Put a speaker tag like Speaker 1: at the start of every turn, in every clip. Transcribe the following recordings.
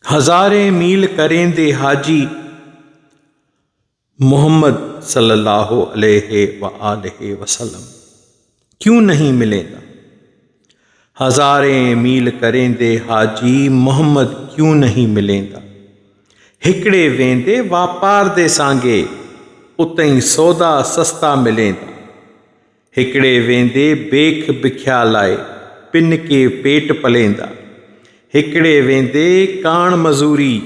Speaker 1: हज़ारे मील करेंदे हाजी मोहम्मद सल्लल्लाहु अलैहि वसल्लम क्यों नहीं मिलेंदा। हज़ारे मील करेंदे हाजी मोहम्मद क्यों नहीं मिलेंदा। हिकड़े वेंदे वापार दे सांगे उतई सौदा सस्ता मिलेंदा। हिकड़े वेंदे बेख बिख्या लाए पिन के पेट पलेंदा। हिकड़े वेंदे काण मज़ूरी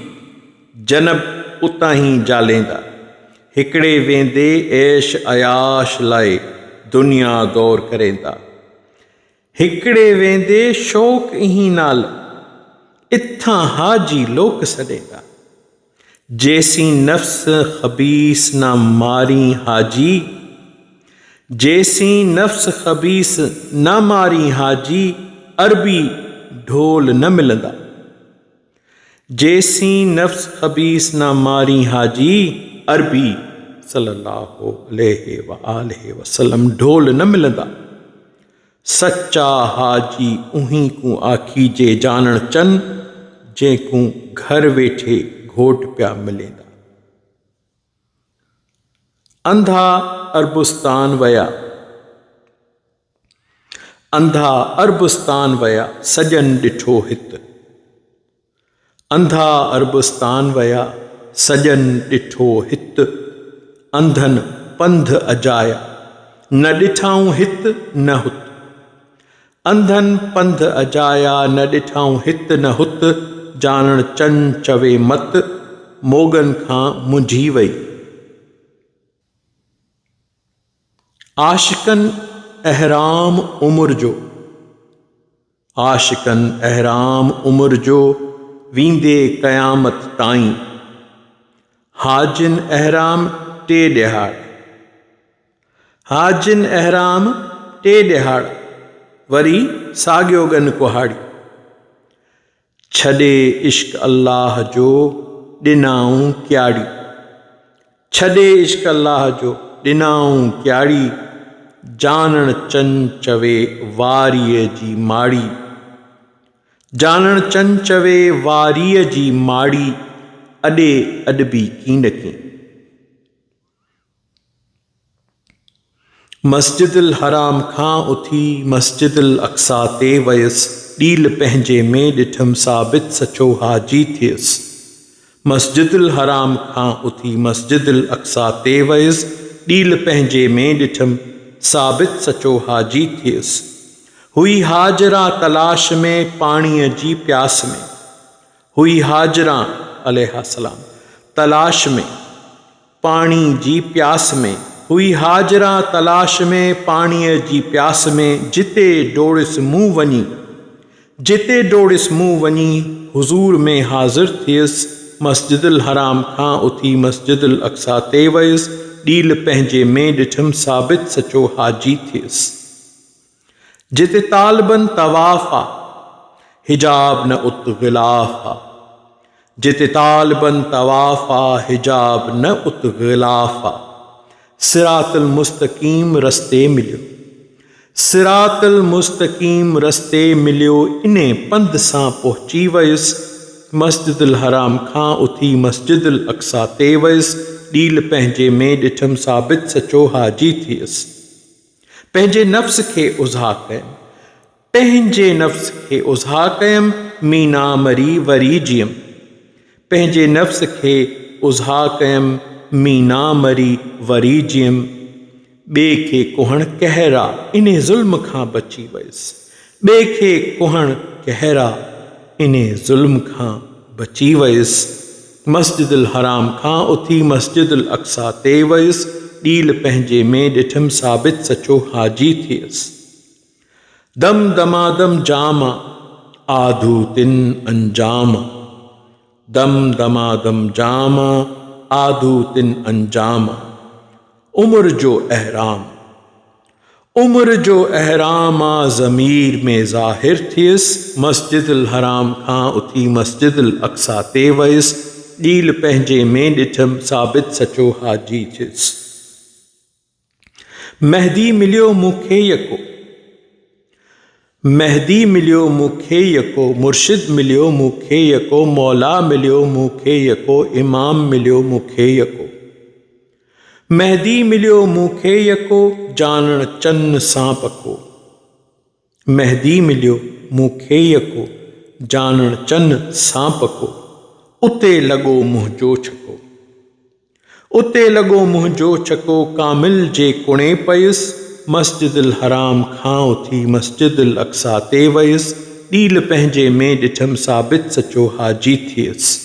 Speaker 1: जनब उतां ही जालेंदा। हिकड़े वेंदे ऐश अयाश लाए दुनिया गौर करेंदा। हिकड़े वेंदे शौक़ ही नाल इत्थां हाजी लोक सॾेंदा। जैसी नफ्स खबीस न मारी हाजी, जैसी नफ्स खबीस न मारी हाजी अरबी ढोल न मिलंदा। जैसी नफ्स खबीस न मारी हाजी अरबी सल्लल्लाहु अलैहि वसल्लम ढोल न मिलंदा। सच्चा हाजी उही को आखी जे जानण चन जंहिंकू घर वेठे घोट पिया मिलेंदा। अंधा अरबुस्तान वया, अंधा अरबुस्तान वया सजन ॾिठो हित। अंधा अरबुस्तान वया सजन ॾिठो हित। अंधन पंध अजाया न ॾिठाऊं हित न हुत। अंधन पंध अजाया न ॾिठाऊं हित न हुत। जानण चन चवे मत मोगन खां मुंझी वई। आशिकन अहराम उम्र जो, आशिकन अहराम उम्र जो वींदे क़यामत ताईं। हाजिन अहराम टे ॾिहाड़, हाजिन अहराम टे ॾिहाड़ वरी साॻियो गन कुहाड़ी। छॾे इश्क अल्लाह जो ॾिनाऊं क्याड़ी, छॾे इश्क अल्लाह जो ॾिनाऊं क्याड़ी। जानण चन चवे वारीअ जी माड़ी, जानण चन चवे वारीअ जी माड़ी। अॾे अॾबी कीन की मस्जिदुल हराम खां उथी मस्जिदुल अक्सा ते वयसि। ॾील पंहिंजे में ॾिठमि साबित सचो हाजी थियसि। मस्जिदुल हराम खां उथी मस्जिदुल अक्सा ते वयसि। ॾील पंहिंजे में ॾिठमि साबित सचो हाजी थियसि। हुई हाजरा तलाश में पाणीअ जी प्यास में, हुई हाजरा अलैहिस्सलाम तलाश में पाणी जी प्यास में। हुई हाजरा तलाश में पाणीअ जी प्यास में। जिते डोड़िस मुंहुं वञी, जिते डोड़िस मुंहुं वञी हुज़ूर में हाज़िर थियसि। मस्जिदुल हराम खां उथी मस्जिदुल अक्सा ते वयसि। ॾील पंहिंजे में ॾिठमि साबित सचो हाजी थियसि। जिते तालिबन तवाफ़ा हिजाब न उत ग़िलाफ़ा, जिते तालिबन तवाफ़ा हिजाब न उत ग़िलाफ़ा। सिरातुल मुस्तक़ीम रस्ते मिलियो, सिरातुल मुस्तक़ीम रस्ते मिलियो। इने पंध सां पहुची वयुसि। मस्जिदुल हराम खां उथी मस्जिदुल अक्सा ते वयुसि। ॾील पंहिंजे में ॾिठमि साबित सचो हाजी थियसि। पंहिंजे नफ़्स खे उज़हा कयमि, पंहिंजे नफ़्स खे उज़हा कयमि। मीना मरी वरी जियमि, पंहिंजे नफ़्स खे उज़हा कयमि। मीना मरी वरी जियमि। ॿिए खे कुहण कहरा इने ज़ुल्म खां बची वयुसि। ॿिए खे कुहण कहरा इने ज़ुल्म खां बची वयुसि। मस्जिदुल हराम खां उथी मस्जिदुल अक्सा ते वयुसि। ॾील पंहिंजे में ॾिठमि साबित सचो हाजी थियसि। दम दमादम जामा आधू तिन अंजाम, दम दमादम जामा आधू तिन अंजाम। उम्र जो अहराम, उम्र जो अहराम ज़मीर में ज़ाहिर थियसि। मस्जिदुल हराम खां उथी मस्जिदुल अक्सा ते वयुसि। ॾील पंहिंजे में ॾिठमि साबित सचो हाजी थियसि। महदी मिलियो मूंखे यको, मेहदी मिलियो मूंखे यको, मुर्शिद मिलियो मूंखे यको, मौला मिलियो मूंखे यको, इमाम मिलियो मूंखे यको। मेहदी मिलियो मूंखे यको, ॼाणण चन्न सां पको। मेहदी मिलियो मूंखे यको, ॼाणण चन्न सां पको। उते लॻो मुंहिंजो छको, उते लॻो मुंहिंजो छको, कामिल जे कुणे पयुसि। मस्जिदुल हराम खां उथी मस्जिदुल अक़सा ते वयुसि। ॾील पंहिंजे में ॾिठमि साबित सचो हाजी थियुसि।